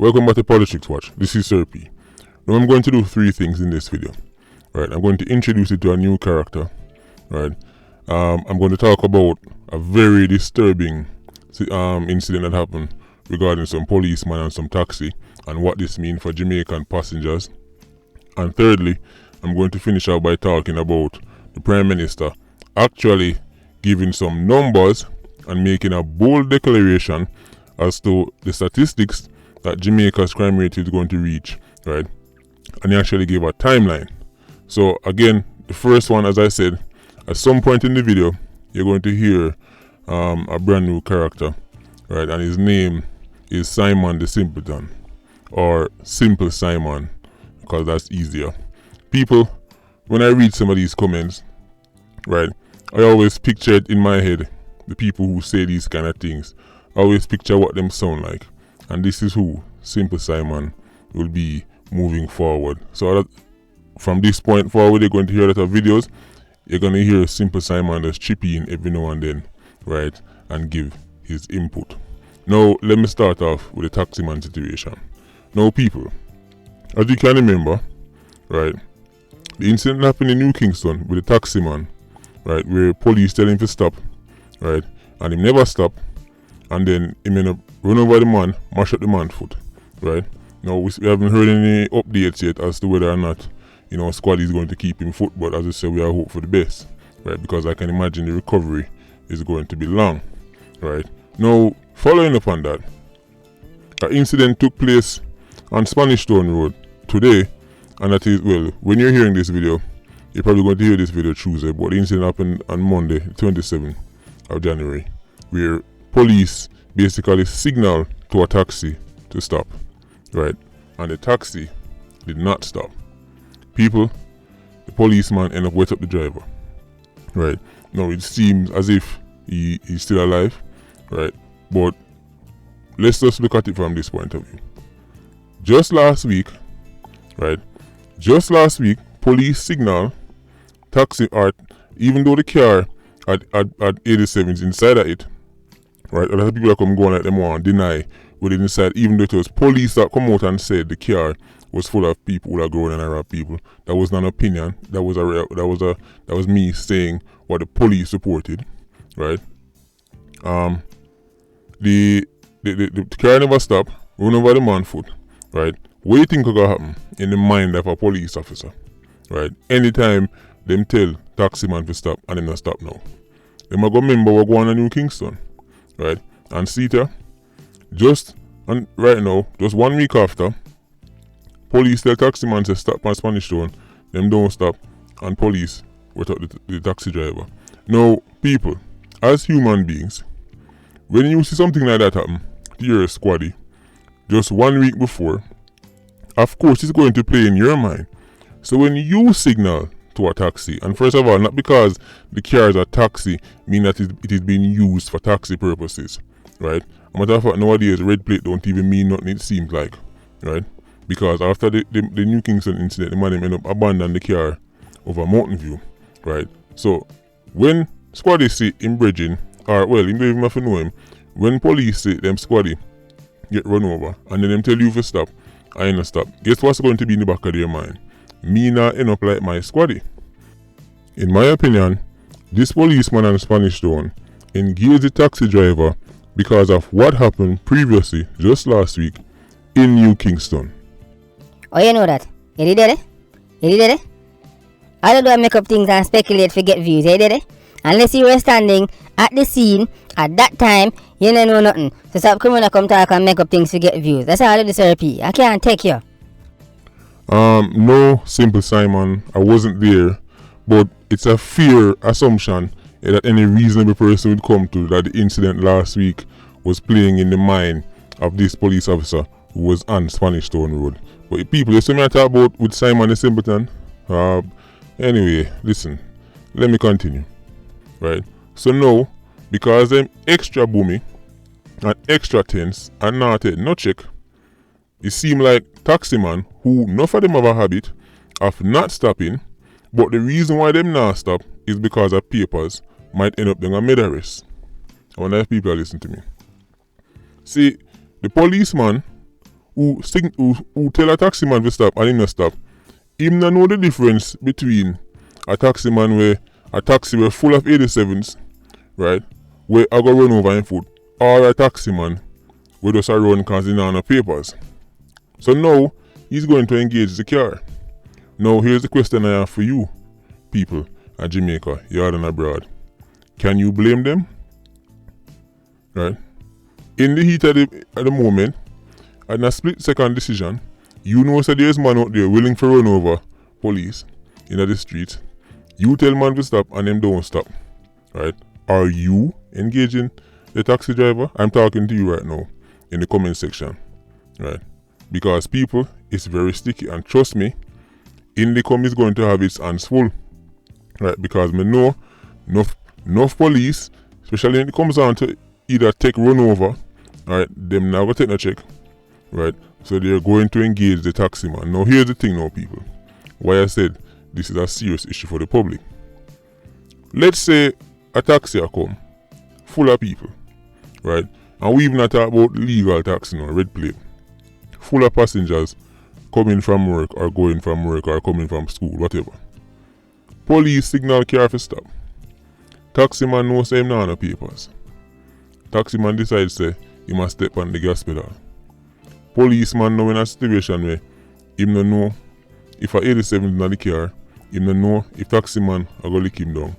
Welcome back to Politricks Watch. This is Sir P. Now I'm going to do three things in this video. Right, I'm going to introduce you to a new character. Right, I'm going to talk about a very disturbing incident that happened regarding some policeman and some taxi and what this means for Jamaican passengers. And thirdly, I'm going to finish out by talking about the Prime Minister actually giving some numbers and making a bold declaration as to the statistics that Jamaica's crime rate is going to reach, right? And he actually gave a timeline. So again, the first one, as I said, at some point in the video, you're going to hear a brand new character, right? And his name is Simon the Simpleton, or Simple Simon, because that's easier. People, when I read some of these comments, right, I always picture it in my head, the people who say these kind of things. I always picture what them sound like. And this is who Simple Simon will be moving forward. So from this point forward, you're going to hear a lot of videos. You're going to hear Simple Simon just chip in every now and then, right, and give his input. Now, let me start off with the taximan situation. Now, people, as you can remember, right, the incident happened in New Kingston with the taximan, right, where police tell him to stop, right, and he never stopped. And then he may run over the man, mash up the man's foot, right? Now we haven't heard any updates yet as to whether or not, squad is going to keep him foot, but as I said, we are hope for the best, right? Because I can imagine the recovery is going to be long, right? Now, following up on that, an incident took place on Spanish Town Road today, and that is, well, when you're hearing this video, you're probably going to hear this video Tuesday, but the incident happened on Monday, 27th of January, where police basically signaled to a taxi to stop, right? And the taxi did not stop. People, the policeman ended up wet up the driver, right? Now it seems as if he's still alive, right? But let's just look at it from this point of view. Just last week, right? Just last week, police signal taxi art, even though the car at 87 is inside of it, right? A lot of people that come going like them want deny what it inside, even though it was police that come out and said the car was full of people who are growing and rob people. That was not an opinion. That was me saying what the police reported, right? The car never stopped, run over the man's foot, right? What do you think could happen in the mind of a police officer, right? Anytime them tell taximan to stop and them not stop now, them are gonna remember what going on in New Kingston. Right, and see there, right now, just 1 week after, police tell taximan to stop on Spanish Town, them don't stop, and police without the taxi driver. Now, people, as human beings, when you see something like that happen to your squaddy, just 1 week before, of course it's going to play in your mind. So when you signal to a taxi, and first of all, not because the car is a taxi mean that it is being used for taxi purposes, right? A matter of fact, nowadays red plate don't even mean nothing, it seems like, right? Because after the New Kingston incident, the man end up abandoning the car over Mountain View, right? So when squaddy see him bridging, or well, him don't even have to know him, when police say them squaddy get run over and then them tell you to stop, I ain't stop, guess what's going to be in the back of their mind? Me not end up like my squaddy. In my opinion, this policeman on Spanish Town engaged the taxi driver because of what happened previously, just last week, in New Kingston. Oh, you know that? You did it? You did it? I don't make up things and speculate to get views, you did it? Unless you were standing at the scene at that time, you don't know nothing. So stop coming to come talk and make up things to get views. That's how I do this RP. I can't take you. No, Simple Simon, I wasn't there, but it's a fair assumption that any reasonable person would come to that the incident last week was playing in the mind of this police officer who was on Spanish Town Road. But people, you see me talk about with Simon the Simpleton? Anyway, listen, let me continue, right? So now, because I'm extra boomy and extra tense and not take no check, it seemed like taximan who enough of them have a habit of not stopping, but the reason why them not stop is because of papers might end up being a murder arrest. I wonder if people are listening to me. See, the policeman who tell a taxi man to stop and him not stop, him not know the difference between a taxi man where a taxi were full of 87s, right, where I go run over in foot, or a taxi man where just a run cause he not no papers. So now he's going to engage the car. Now here's the question I have for you, people at Jamaica, yard and abroad. Can you blame them? Right? In the heat of the moment, in a split second decision, you know that there's man out there willing to run over police in the street. You tell man to stop and them don't stop. Right? Are you engaging the taxi driver? I'm talking to you right now in the comment section. Right? Because people, it's very sticky, and trust me, Indicom is going to have its hands full. Right? Because me know enough police, especially when it comes down to either take run over, right, them now go take a check, right, so they're going to engage the taxi man. Now here's the thing now, people, why I said this is a serious issue for the public. Let's say a taxi come full of people, right, and we even not talk about legal taxi now, red plate, full of passengers coming from work or going from work or coming from school, whatever. Police signal car for stop. Taxi man knows him not no papers. Taxi man decides say he must step on the gas pedal. Policeman know in a situation where him no know if a 87 is in the car, him no know if taxi man a go lick him down.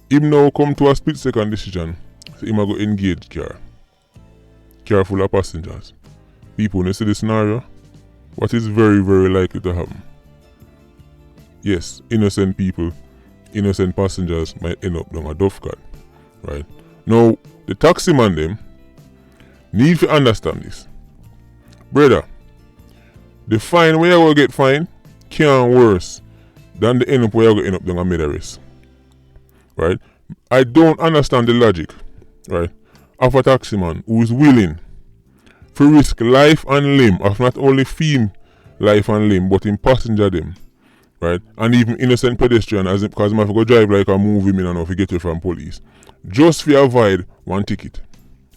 Him now come to a split second decision, so him a go engage car. Car full of passengers. People, when you see the scenario, what is very, very likely to happen? Yes, innocent people, innocent passengers might end up down a duff cart, right? Now, the taxi man them need to understand this. Brother, the fine where you will get fined can't worse than the end up where you will end up down a middle race. Right? I don't understand the logic, right, of a taxi man who is willing to risk life and limb of not only fame life and limb but in passenger them. Right? And even innocent pedestrian as because I have to go drive like a movie man and if you get it from police. Just to avoid one ticket.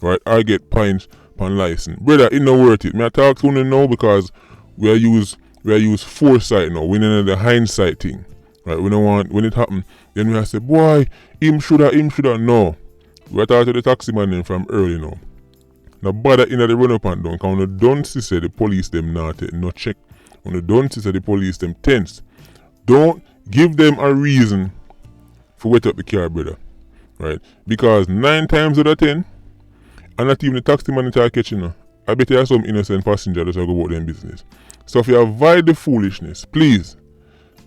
Right? I get points on license. Brother, it not worth it. Me I talk to you now because we are use foresight now. We know the hindsight thing. Right? We don't want when it happen, then we have to say, boy, him shoulda. No. We are talking to the taxi man from early now. Now bother in the run up and down. Because when you don't see say the police them not take no check. When you don't see say the police them tense. Don't give them a reason for wet up the car, brother. Right? Because 9 times out of 10, and not even the taxi man try catching you. I bet you have some innocent passenger that go about their business. So if you avoid the foolishness, please,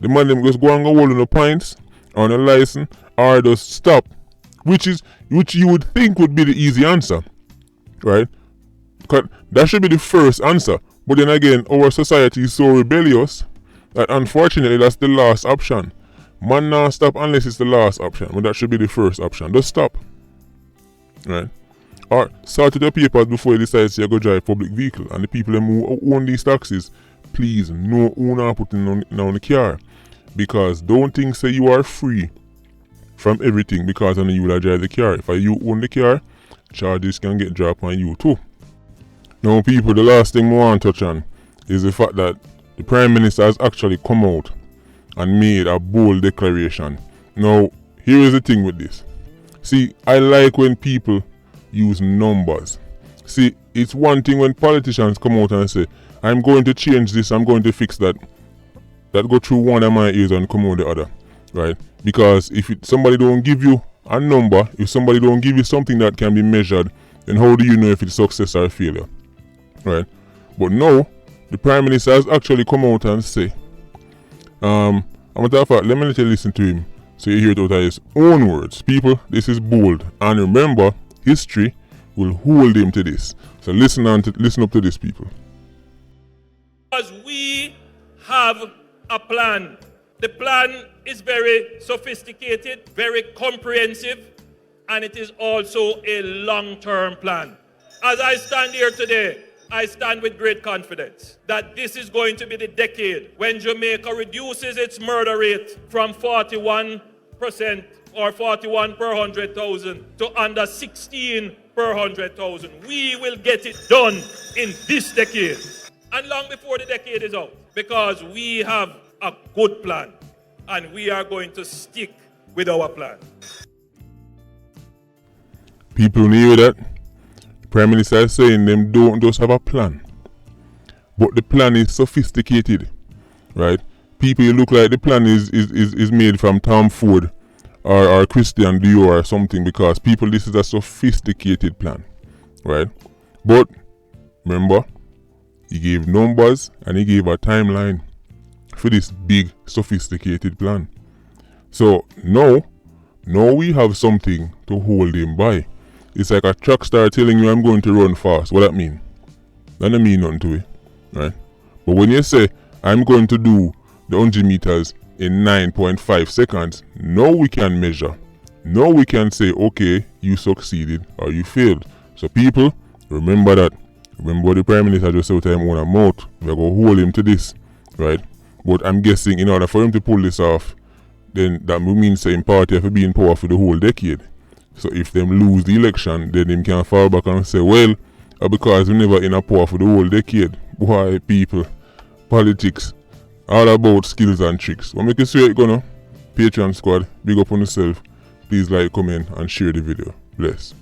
the man them just go and go hold on the points or on a license or just stop. Which you would think would be the easy answer. Right? Because that should be the first answer. But then again, our society is so rebellious that unfortunately that's the last option. Man now stop unless it's the last option. But that should be the first option. Just stop. Right? Or sort your papers before you decide to go drive public vehicle. And the people who own these taxis, please know who not putting on the car. Because don't think say you are free from everything because only you will drive the car. If you own the car, charges can get dropped on you too. Now people, the last thing we want to touch on is the fact that the Prime Minister has actually come out and made a bold declaration. Now, here is the thing with this. See, I like when people use numbers. See, it's one thing when politicians come out and say, I'm going to change this, I'm going to fix that. That go through one of my ears and come out the other. Right? Because if somebody don't give you a number, if somebody don't give you something that can be measured, then how do you know if it's success or failure? Right? But now, the Prime Minister has actually come out and say, I'm going to let me let you listen to him so you hear it out of his own words. People, this is bold. And remember, history will hold him to this. So listen up to this, people. Because we have a plan. The plan is very sophisticated, very comprehensive, and it is also a long-term plan. As I stand here today, I stand with great confidence that this is going to be the decade when Jamaica reduces its murder rate from 41% or 41 per 100,000 to under 16 per 100,000. We will get it done in this decade. and long before the decade is out, because we have a good plan and we are going to stick with our plan. People hear that. Prime Minister is saying them don't just have a plan, but the plan is sophisticated, right? People look like the plan is made from Tom Ford or Christian Dior or something, because people, this is a sophisticated plan, right? But remember, he gave numbers and he gave a timeline for this big sophisticated plan. So now we have something to hold him by. It's like a track star telling you I'm going to run fast. What that mean? That don't mean nothing to it, right? But when you say I'm going to do the 100 meters in 9.5 seconds, now we can measure. Now we can say, okay, you succeeded or you failed. So people, remember that. Remember what the Prime Minister just said out of him own mouth. We're going to hold him to this, right? But I'm guessing in order for him to pull this off, then that would mean saying party have to be in power for the whole decade. So if them lose the election, then them can fall back and say, well, because we never in a power for the whole decade. Boy, people, politics, all about skills and tricks. What make you swear it gonna? Patreon squad, big up on yourself. Please like, comment and share the video. Bless.